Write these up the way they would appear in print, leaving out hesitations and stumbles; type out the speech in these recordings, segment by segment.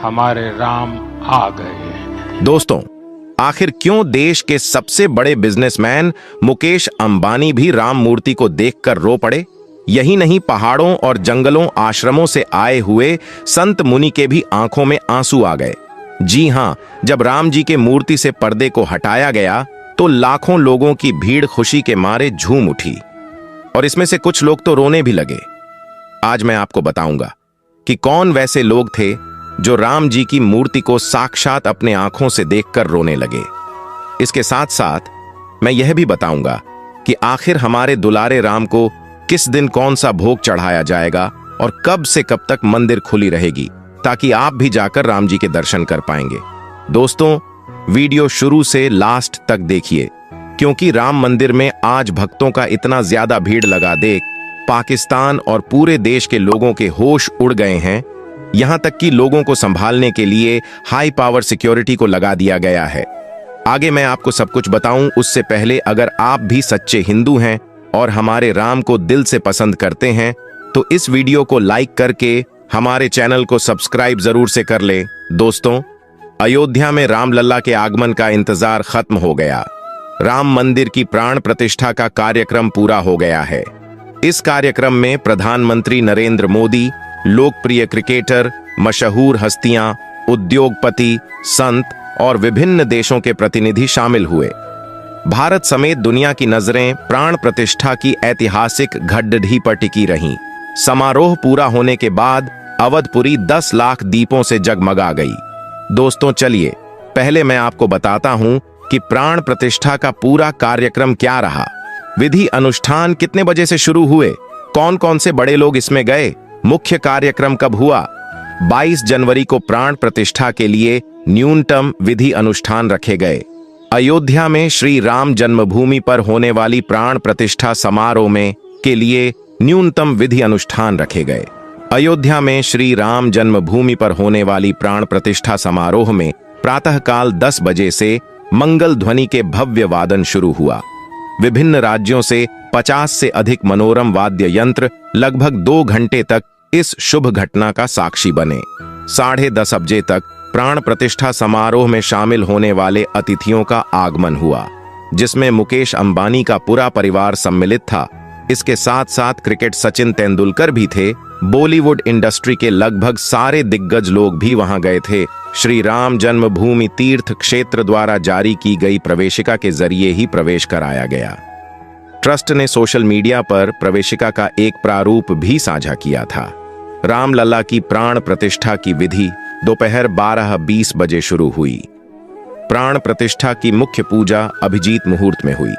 हमारे राम आ गए। दोस्तों, आखिर क्यों देश के सबसे बड़े बिजनेसमैन मुकेश अंबानी भी राम मूर्ति को देखकर रो पड़े? यही नहीं, पहाड़ों और जंगलों, आश्रमों से आए हुए संत मुनि के भी आंखों में आंसू आ गए। जी हां, जब राम जी के मूर्ति से पर्दे को हटाया गया तो लाखों लोगों की भीड़ खुशी के मारे झूम उठी और इसमें से कुछ लोग तो रोने भी लगे। आज मैं आपको बताऊंगा कि कौन वैसे लोग थे जो राम जी की मूर्ति को साक्षात अपने आंखों से देखकर रोने लगे। इसके साथ साथ मैं यह भी बताऊंगा कि आखिर हमारे दुलारे राम को किस दिन कौन सा भोग चढ़ाया जाएगा और कब से कब तक मंदिर खुली रहेगी, ताकि आप भी जाकर राम जी के दर्शन कर पाएंगे। दोस्तों, वीडियो शुरू से लास्ट तक देखिए, क्योंकि राम मंदिर में आज भक्तों का इतना ज्यादा भीड़ लगा देख पाकिस्तान और पूरे देश के लोगों के होश उड़ गए हैं। यहां तक कि लोगों को संभालने के लिए हाई पावर सिक्योरिटी को लगा दिया गया है। आगे मैं आपको सब कुछ बताऊं, उससे पहले अगर आप भी सच्चे हिंदू हैं और हमारे राम को दिल से पसंद करते हैं तो इस वीडियो को लाइक करके हमारे चैनल को सब्सक्राइब जरूर से कर ले। दोस्तों, अयोध्या में रामलला के आगमन का इंतजार खत्म हो गया। राम मंदिर की प्राण प्रतिष्ठा का कार्यक्रम पूरा हो गया है। इस कार्यक्रम में प्रधानमंत्री नरेंद्र मोदी, लोकप्रिय क्रिकेटर, मशहूर हस्तियां, उद्योगपति, संत और विभिन्न देशों के प्रतिनिधि शामिल हुए। भारत समेत दुनिया की नजरें प्राण प्रतिष्ठा की ऐतिहासिक घटघटी पर टिकी रहीं। समारोह पूरा होने के बाद अवधपुरी 10 लाख दीपों से जगमगा गई। दोस्तों, चलिए पहले मैं आपको बताता हूं कि प्राण प्रतिष्ठा का पूरा कार्यक्रम क्या रहा। विधि अनुष्ठान कितने बजे से शुरू हुए, कौन कौन से बड़े लोग इसमें गए, मुख्य कार्यक्रम कब हुआ। 22 जनवरी को प्राण प्रतिष्ठा के लिए न्यूनतम विधि अनुष्ठान रखे गए। अयोध्या में श्री राम जन्मभूमि पर होने वाली प्राण प्रतिष्ठा समारोह में के लिए न्यूनतम विधि अनुष्ठान रखे गए। अयोध्या में श्री राम जन्मभूमि पर होने वाली प्राण प्रतिष्ठा समारोह में प्रातःकाल 10 बजे से मंगल ध्वनि के भव्य वादन शुरू हुआ। विभिन्न राज्यों से 50 से अधिक मनोरम वाद्य यंत्र लगभग 2 घंटे तक इस शुभ घटना का साक्षी बने। 10:30 बजे तक प्राण प्रतिष्ठा समारोह में शामिल होने वाले अतिथियों का आगमन हुआ, जिसमें मुकेश अंबानी का पूरा परिवार सम्मिलित था। इसके साथ साथ क्रिकेट सचिन तेंदुलकर भी थे। बॉलीवुड इंडस्ट्री के लगभग सारे दिग्गज लोग भी वहां गए थे। श्री राम जन्मभूमि तीर्थ क्षेत्र द्वारा जारी की गई प्रवेशिका के जरिए ही प्रवेश कराया गया। ट्रस्ट ने सोशल मीडिया पर प्रवेशिका का एक प्रारूप भी साझा किया था। रामलला की प्राण प्रतिष्ठा की विधि दोपहर 12:20 बजे शुरू हुई। प्राण प्रतिष्ठा की मुख्य पूजा अभिजीत मुहूर्त में हुई।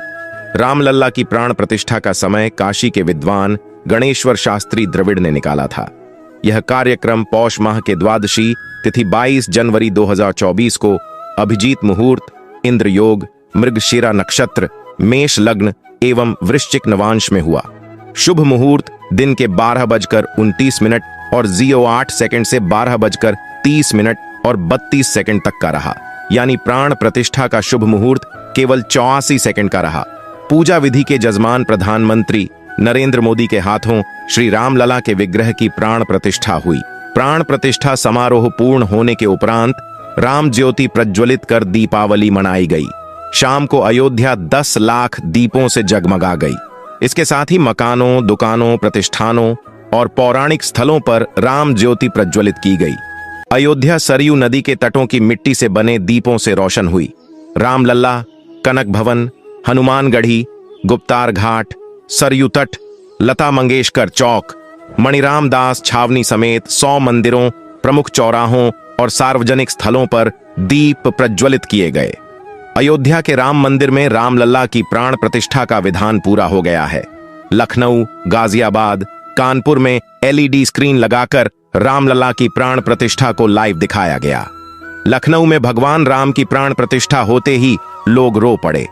रामलला की प्राण प्रतिष्ठा का समय काशी के विद्वान गणेश्वर शास्त्री द्रविड़ ने निकाला था। यह कार्यक्रम पौष माह के द्वादशी तिथि 22 जनवरी 2024 को अभिजीत मुहूर्त, इंद्र योग, मृगशिरा नक्षत्र, मेष लग्न एवं वृश्चिक नवांश में हुआ। शुभ मुहूर्त दिन के 12:29 और 08 सेकंड से 12:30 और 32 सेकंड तक का रहा, यानी प्राण प्रतिष्ठा का शुभ मुहूर्त केवल 84 सेकंड का रहा। पूजा विधि के जजमान प्रधानमंत्री नरेंद्र मोदी के हाथों श्री रामलला के विग्रह की प्राण प्रतिष्ठा हुई। प्राण प्रतिष्ठा समारोह पूर्ण होने के उपरांत राम ज्योति प्रज्वलित कर दीपावली मनाई गई। शाम को अयोध्या 10 लाख दीपों से जगमगा गई। इसके साथ ही मकानों, दुकानों, प्रतिष्ठानों और पौराणिक स्थलों पर राम ज्योति प्रज्वलित की गई। अयोध्या सरयू नदी के तटों की मिट्टी से बने दीपों से रोशन हुई। रामलला, कनक भवन, हनुमानगढ़ी, गुप्तार घाट, सरयू तट, लता मंगेशकर चौक, मणिराम दास छावनी समेत 100 मंदिरों, प्रमुख चौराहों और सार्वजनिक स्थलों पर दीप प्रज्वलित किए गए। अयोध्या के राम मंदिर में रामलला की प्राण प्रतिष्ठा का विधान पूरा हो गया है। लखनऊ, गाजियाबाद, कानपुर में LED स्क्रीन लगाकर रामलला की प्राण प्रतिष्ठा को लाइव दिखाया गया। लखनऊ में भगवान राम की प्राण प्रतिष्ठा होते ही लोग रो पड़े।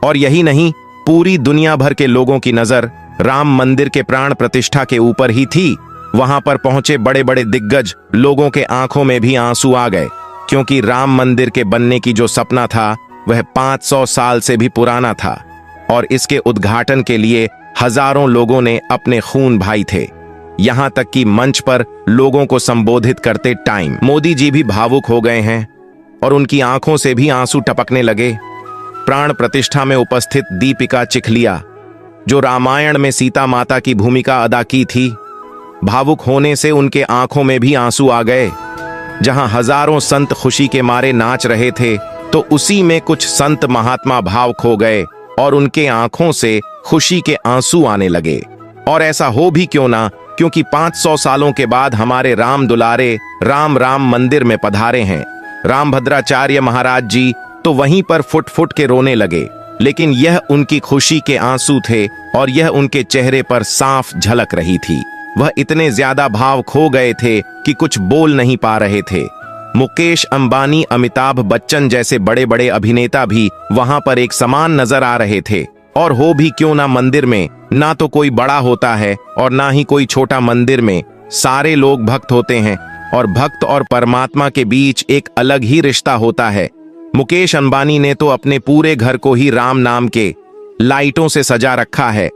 और यही नहीं, पूरी दुनिया भर के लोगों की नजर राम मंदिर के प्राण प्रतिष्ठा के ऊपर ही थी। वहां पर पहुंचे बड़े बड़े दिग्गज लोगों के आंखों में भी आंसू आ गए, क्योंकि राम मंदिर के बनने की जो सपना था वह 500 साल से भी पुराना था और इसके उद्घाटन के लिए हजारों लोगों ने अपने खून बहाए थे। यहाँ तक कि मंच पर लोगों को संबोधित करते टाइम मोदी जी भी भावुक हो गए हैं और उनकी आंखों से भी आंसू टपकने लगे। प्राण प्रतिष्ठा में उपस्थित दीपिका चिखलिया, जो रामायण में सीता माता की भूमिका अदा की थी, भावुक होने से उनके आंखों में भी आंसू आ गए। जहां हजारों संत खुशी के मारे नाच रहे थे, तो उसी में कुछ संत महात्मा भाव खो गए और उनके आंखों से खुशी के आंसू आने लगे। और ऐसा हो भी क्यों ना, क्योंकि 500 सालों के बाद हमारे राम दुलारे राम मंदिर में पधारे हैं। रामभद्राचार्य महाराज जी तो वहीं पर फुट फुट के रोने लगे, लेकिन यह उनकी खुशी के आंसू थे और यह उनके चेहरे पर साफ झलक रही थी। वह इतने ज्यादा भाव खो गए थे कि कुछ बोल नहीं पा रहे थे। मुकेश अंबानी, अमिताभ बच्चन जैसे बड़े बड़े अभिनेता भी वहां पर एक समान नजर आ रहे थे। और हो भी क्यों ना, मंदिर में ना तो कोई बड़ा होता है और ना ही कोई छोटा। मंदिर में सारे लोग भक्त होते हैं और भक्त और परमात्मा के बीच एक अलग ही रिश्ता होता है। मुकेश अंबानी ने तो अपने पूरे घर को ही राम नाम के लाइटों से सजा रखा है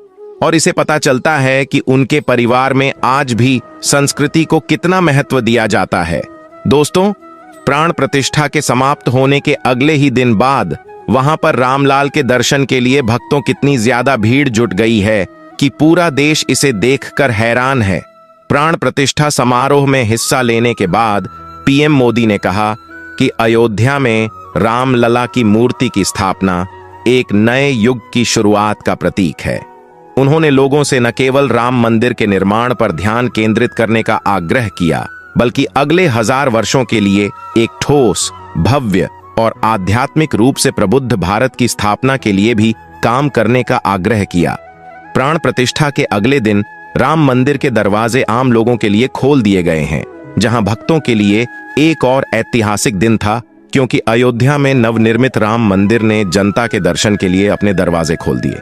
और इसे पता चलता है कि उनके परिवार में आज भी संस्कृति को कितना महत्व दिया जाता है। दोस्तों, प्राण प्रतिष्ठा के समाप्त होने के अगले ही दिन बाद वहां पर रामलाल के दर्शन के लिए भक्तों कितनी ज्यादा भीड़ जुट गई है कि पूरा देश इसे देखकर हैरान है। प्राण प्रतिष्ठा समारोह में हिस्सा लेने के बाद पीएम मोदी ने कहा कि अयोध्या में रामलला की मूर्ति की स्थापना एक नए युग की शुरुआत का प्रतीक है। उन्होंने लोगों से न केवल राम मंदिर के निर्माण पर ध्यान केंद्रित करने का आग्रह किया, बल्कि अगले 1000 वर्षों के लिए एक ठोस, भव्य और आध्यात्मिक रूप से प्रबुद्ध भारत की स्थापना के लिए भी काम करने का आग्रह किया। प्राण प्रतिष्ठा के अगले दिन राम मंदिर के दरवाजे आम लोगों के लिए खोल दिए गए हैं, जहां भक्तों के लिए एक और ऐतिहासिक दिन था, क्योंकि अयोध्या में नवनिर्मित राम मंदिर ने जनता के दर्शन के लिए अपने दरवाजे खोल दिए।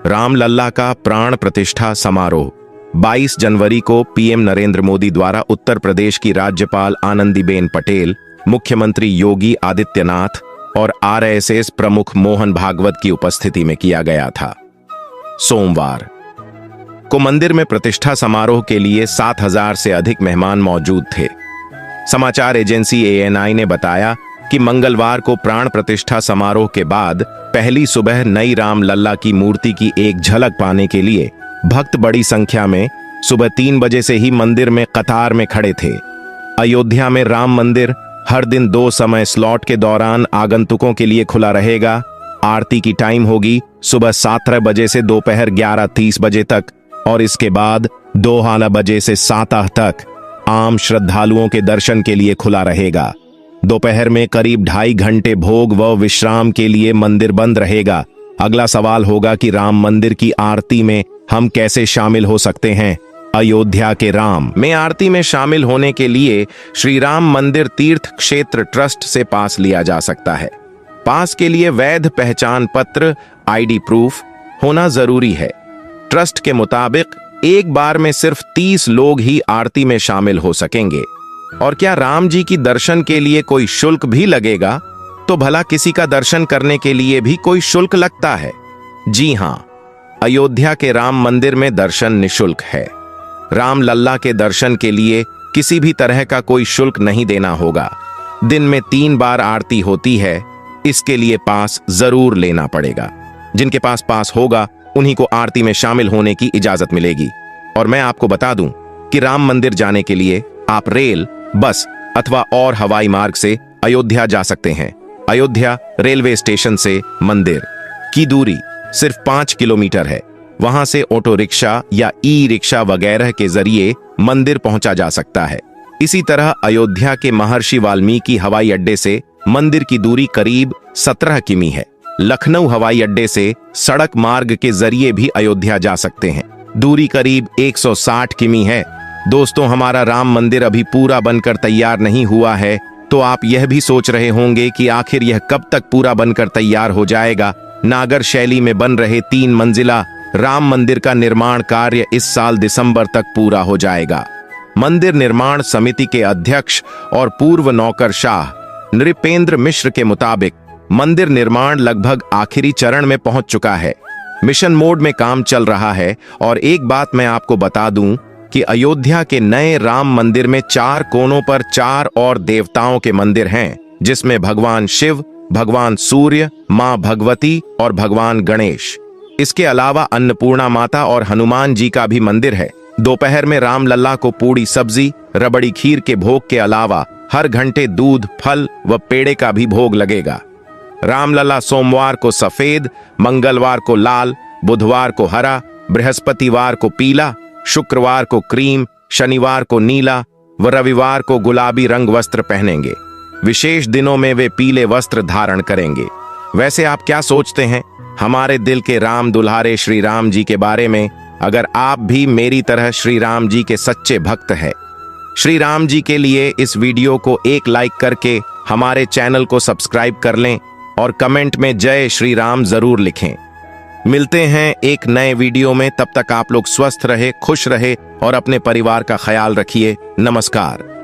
रामलला का प्राण प्रतिष्ठा समारोह 22 जनवरी को पीएम नरेंद्र मोदी द्वारा उत्तर प्रदेश की राज्यपाल आनंदीबेन पटेल, मुख्यमंत्री योगी आदित्यनाथ और आरएसएस प्रमुख मोहन भागवत की उपस्थिति में किया गया था। सोमवार को मंदिर में प्रतिष्ठा समारोह के लिए 7000 से अधिक मेहमान मौजूद थे। समाचार एजेंसी ANI ने बताया कि मंगलवार को प्राण प्रतिष्ठा समारोह के बाद पहली सुबह नई रामलला की मूर्ति की एक झलक पाने के लिए भक्त बड़ी संख्या में सुबह 3 बजे से ही मंदिर में कतार में खड़े थे। अयोध्या में राम मंदिर हर दिन 2 समय स्लॉट के दौरान आगंतुकों के लिए खुला रहेगा। आरती की टाइम होगी सुबह 7 बजे से दोपहर 11:30 बजे तक और इसके बाद 2 बजे से 7 तक आम श्रद्धालुओं के दर्शन के लिए खुला रहेगा। दोपहर में करीब 2.5 घंटे भोग व विश्राम के लिए मंदिर बंद रहेगा। अगला सवाल होगा कि राम मंदिर की आरती में हम कैसे शामिल हो सकते हैं। अयोध्या के राम में आरती में शामिल होने के लिए श्री राम मंदिर तीर्थ क्षेत्र ट्रस्ट से पास लिया जा सकता है। पास के लिए वैध पहचान पत्र ID प्रूफ होना जरूरी है। ट्रस्ट के मुताबिक एक बार में सिर्फ 30 लोग ही आरती में शामिल हो सकेंगे। और क्या राम जी की दर्शन के लिए कोई शुल्क भी लगेगा? तो भला किसी का दर्शन करने के लिए भी कोई शुल्क लगता है? जी हां, अयोध्या के राम मंदिर में दर्शन निशुल्क है। रामलला के दर्शन के लिए किसी भी तरह का कोई शुल्क नहीं देना होगा। दिन में 3 बार आरती होती है, इसके लिए पास जरूर लेना पड़ेगा। जिनके पास पास होगा उन्हीं को आरती में शामिल होने की इजाजत मिलेगी। और मैं आपको बता दूं कि राम मंदिर जाने के लिए आप रेल, बस अथवा और हवाई मार्ग से अयोध्या जा सकते हैं। अयोध्या रेलवे स्टेशन से मंदिर की दूरी सिर्फ 5 किलोमीटर है। वहां से ऑटो रिक्शा या ई-रिक्शा वगैरह के जरिए मंदिर पहुंचा जा सकता है। इसी तरह अयोध्या के महर्षि वाल्मीकि हवाई अड्डे से मंदिर की दूरी करीब 17 किमी है। लखनऊ हवाई अड्डे से सड़क मार्ग के जरिए भी अयोध्या जा सकते हैं। दूरी करीब 160 किमी है। दोस्तों, हमारा राम मंदिर अभी पूरा बनकर तैयार नहीं हुआ है, तो आप यह भी सोच रहे होंगे कि आखिर यह कब तक पूरा बनकर तैयार हो जाएगा। नागर शैली में बन रहे 3 मंजिला राम मंदिर का निर्माण कार्य इस साल दिसंबर तक पूरा हो जाएगा। मंदिर निर्माण समिति के अध्यक्ष और पूर्व नौकरशाह नृपेंद्र मिश्र के मुताबिक मंदिर निर्माण लगभग आखिरी चरण में पहुंच चुका है। मिशन मोड में काम चल रहा है। और एक बात मैं आपको बता दूं कि अयोध्या के नए राम मंदिर में 4 कोनों पर 4 और देवताओं के मंदिर हैं, जिसमें भगवान शिव, भगवान सूर्य, मां भगवती और भगवान गणेश। इसके अलावा अन्नपूर्णा माता और हनुमान जी का भी मंदिर है। दोपहर में रामलला को पूड़ी सब्जी, रबड़ी खीर के भोग के अलावा हर घंटे दूध, फल व पेड़े का भी भोग लगेगा। रामलला सोमवार को सफेद, मंगलवार को लाल, बुधवार को हरा, बृहस्पतिवार को पीला, शुक्रवार को क्रीम, शनिवार को नीला व रविवार को गुलाबी रंग वस्त्र पहनेंगे। विशेष दिनों में वे पीले वस्त्र धारण करेंगे। वैसे आप क्या सोचते हैं हमारे दिल के राम दुल्हारे श्री राम जी के बारे में? अगर आप भी मेरी तरह श्री राम जी के सच्चे भक्त हैं, श्री राम जी के लिए इस वीडियो को एक लाइक करके हमारे चैनल को सब्सक्राइब कर लें और कमेंट में जय श्री राम जरूर लिखें। मिलते हैं एक नए वीडियो में, तब तक आप लोग स्वस्थ रहे, खुश रहे और अपने परिवार का ख्याल रखिए। नमस्कार।